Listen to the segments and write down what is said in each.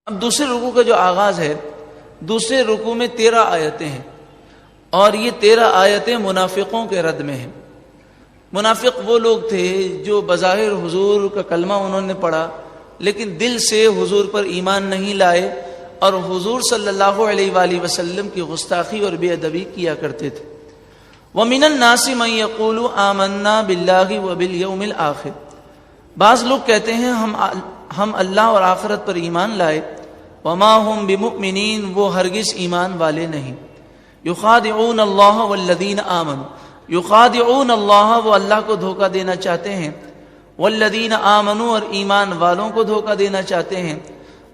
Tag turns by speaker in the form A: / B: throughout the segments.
A: اب دوسرے رکوع کا جو آغاز ہے، دوسرے رکوع میں 13 آیتیں ہیں، اور یہ 13 آیتیں منافقوں کے رد میں ہیں۔ منافق وہ لوگ تھے جو بظاہر حضور کا کلمہ انہوں نے پڑھا، لیکن دل سے حضور پر ایمان نہیں لائے، اور حضور صلی اللہ علیہ وآلہ وسلم کی گستاخی اور بے ادبی کیا کرتے تھے۔ وَمِنَ النَّاسِ مَن يَقُولُ آمَنَّا بِاللَّهِ وَبِالْيَوْمِ الْآخِرِ، بعض لوگ کہتے ہیں ہم اللہ اور آخرت پر ایمان لائے، وَمَا هُم بِمُؤْمِنِينَ، وہ ہرگز ایمان والے نہیں۔ يُخَادِعُونَ اللَّهَ وَالَّذِينَ آمَنُوا، يُخَادِعُونَ اللَّهَ، وہ اللہ کو دھوکہ دینا چاہتے ہیں، وَالَّذِينَ آمَنُوا، اور ایمان والوں کو دھوکہ دینا چاہتے ہیں،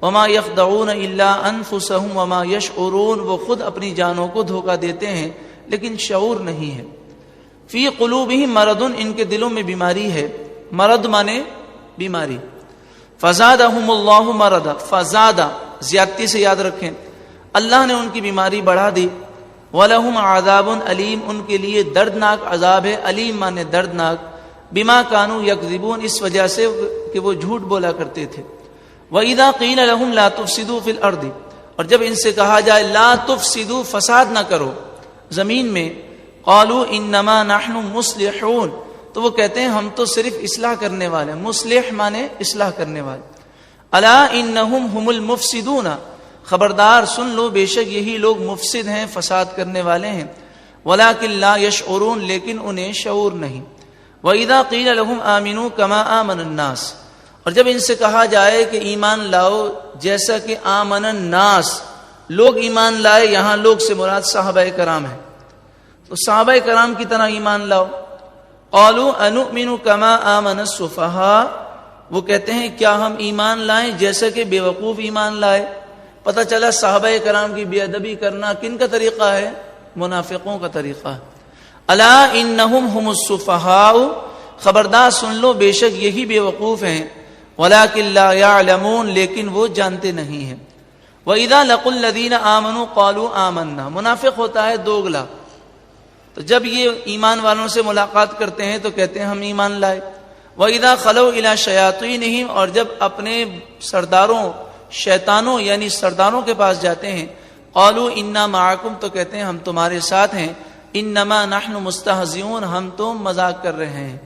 A: وَمَا يَخْدَعُونَ إِلَّا أَنفُسَهُمْ وَمَا يَشْعُرُونَ، وہ خود اپنی جانوں کو دھوکہ دیتے ہیں لیکن شعور نہیں ہے۔ فی قلوبہم مرض، ان کے دلوں میں بیماری ہے، مرض مانے بیماری۔ فزادہم اللہ مرضا، فزادہ زیادتی سے یاد رکھیں، اللہ نے ان کی بیماری بڑھا دی۔ وَلَهُمْ عَذَابٌ عَلِيمٌ، ان کے لیے دردناک عذاب ہے، علیم مانے دردناک، بما کانوا یکذبون، اس وجہ سے کہ وہ جھوٹ بولا کرتے تھے۔ وَإِذَا قِيلَ لَهُمْ لَا تُفْسِدُوا فِي الْأَرْضِ، اور جب ان سے کہا جائے لا تفسدوا، فساد نہ کرو زمین میں، قالوا انما نحن مصلحون، تو وہ کہتے ہیں ہم تو صرف اصلاح کرنے والے ہیں، مصلح مانے اصلاح کرنے والے۔ الا انہم هم المفسدون، خبردار سن لو بے شک یہی لوگ مفسد ہیں، فساد کرنے والے ہیں۔ ولکن لا یشعرون، لیکن انہیں شعور نہیں۔ وَإِذَا قِيلَ لَهُمْ آمِنُوا كَمَا آمَنَ النَّاسِ، اور جب ان سے کہا جائے کہ ایمان لاؤ جیسا کہ آمن الناس، لوگ ایمان لائے، یہاں لوگ سے مراد صحابہ کرام ہیں، تو صحابہ کرام کی طرح ایمان لاؤ۔ قالوا انؤمن كما آمن السفهاء، وہ کہتے ہیں کیا ہم ایمان لائیں جیسا کہ بے وقوف ایمان لائے۔ پتہ چلا صحابہ کرام کی بے ادبی کرنا کن کا طریقہ ہے؟ منافقوں کا طریقہ ہے۔ الا انہم هم السفهاء، خبردار سن لو بے شک یہی بے وقوف ہیں، ولکن لا يعلمون، لیکن وہ جانتے نہیں ہیں۔ وَإِذَا لَقُوا الَّذِينَ آمَنُوا قَالُوا آمَنَّا، منافق ہوتا ہے دوگلا، تو جب یہ ایمان والوں سے ملاقات کرتے ہیں تو کہتے ہیں ہم ایمان لائے۔ وَإِذَا خَلَوْا إِلَىٰ شَيَاطِينِهِمْ، اور جب اپنے سرداروں شیطانوں یعنی سرداروں کے پاس جاتے ہیں، قَالُوا إِنَّا مَعَكُمْ، تو کہتے ہیں ہم تمہارے ساتھ ہیں، إِنَّمَا نَحْنُ مُسْتَهْزِئُونَ، ہم تو مذاق کر رہے ہیں۔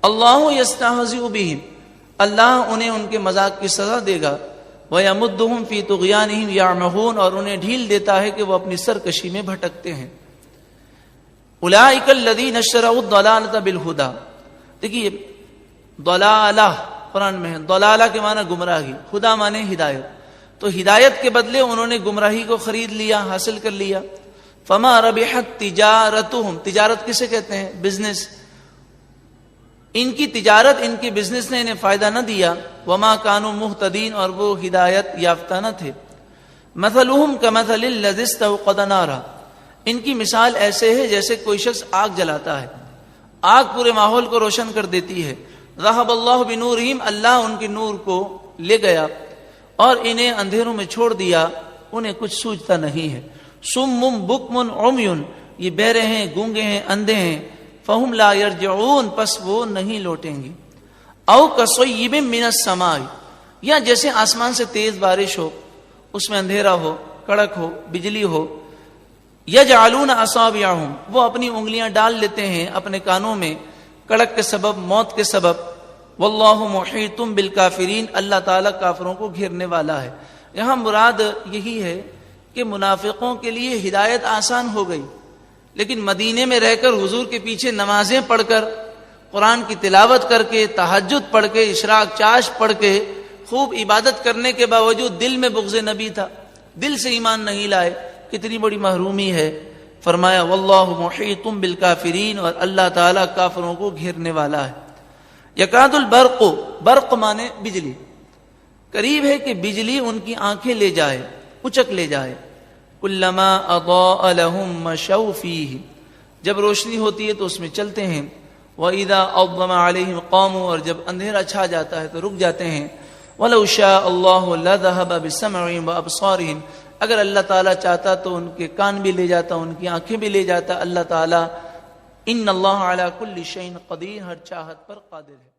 A: اللَّهُ يَسْتَهْزِئُ بِهِمْ، اللہ انہیں ان کے مذاق کی سزا دے گا۔ وَيَمُدُّهُمْ فِي طُغْيَانِهِمْ يَعْمَهُونَ، اور انہیں ڈھیل دیتا ہے کہ وہ اپنی سرکشی میں بھٹکتے ہیں۔ أُولَٰئِكَ الَّذِينَ اشْتَرَوُا الضَّلَالَةَ بِالْهُدَىٰ، دیکھیے ضلالہ قرآن میں ہے، ضلالہ کے معنی گمراہی، ہدا معنی ہدایت، تو ہدایت کے بدلے انہوں نے گمراہی کو خرید لیا، حاصل کر لیا۔ فما ربحت تجارتهم، تجارت کسے کہتے ہیں؟ بزنس، ان کی تجارت ان کے بزنس نے انہیں فائدہ نہ دیا۔ وما كانوا مهتدین، اور وہ ہدایت یافتہ نہ تھے۔ مثلهم كمثل الذي استوقد نارا، ان کی مثال ایسے ہے جیسے کوئی شخص آگ جلاتا ہے، آگ پورے ماحول کو روشن کر دیتی ہے۔ ذهب اللہ بنورہم، اللہ ان کے نور کو لے گیا اور انہیں اندھیروں میں چھوڑ دیا، انہیں کچھ سوجتا نہیں ہے۔ صم بکم عمی، یہ بہرے ہیں، گونگے ہیں، اندھے ہیں۔ فہم لا یرجعون، پس وہ نہیں لوٹیں گے۔ او کصیب من السماء، یا جیسے آسمان سے تیز بارش ہو، اس میں اندھیرا ہو، کڑک ہو، بجلی ہو۔ یجعلون اصابعهم، وہ اپنی انگلیاں ڈال لیتے ہیں اپنے کانوں میں، کڑک کے سبب، موت کے سبب۔ واللہ محیط بالکافرین، اللہ تعالیٰ کافروں کو گھیرنے والا ہے۔ یہاں مراد یہی ہے کہ منافقوں کے لیے ہدایت آسان ہو گئی، لیکن مدینے میں رہ کر حضور کے پیچھے نمازیں پڑھ کر، قرآن کی تلاوت کر کے، تہجد پڑھ کے، اشراق چاش پڑھ کے، خوب عبادت کرنے کے باوجود دل میں بغض نبی تھا، دل سے ایمان نہیں لائے، کتنی بڑی محرومی ہے۔ فرمایا واللہ محیط بالکافرین، اور اللہ تعالیٰ کافروں کو گھیرنے والا ہے۔ یکاد البرق، برق مانے بجلی، قریب ہے کہ بجلی ان کی آنکھیں لے جائے، اچک لے جائے۔ کلما اضاء لهم مشوا فیہ، جب روشنی ہوتی ہے تو اس میں چلتے ہیں۔ واذا اظلم علیہم قاموا، اور جب اندھیرا چھا جاتا ہے تو رک جاتے ہیں۔ ولو شاء اللہ لذهب بسمعهم وابصارهم، اگر اللہ تعالیٰ چاہتا تو ان کے کان بھی لے جاتا، ان کی آنکھیں بھی لے جاتا اللہ تعالیٰ۔ ان اللہ علی کل شیء قدیر، ہر چاہت پر قادر ہے۔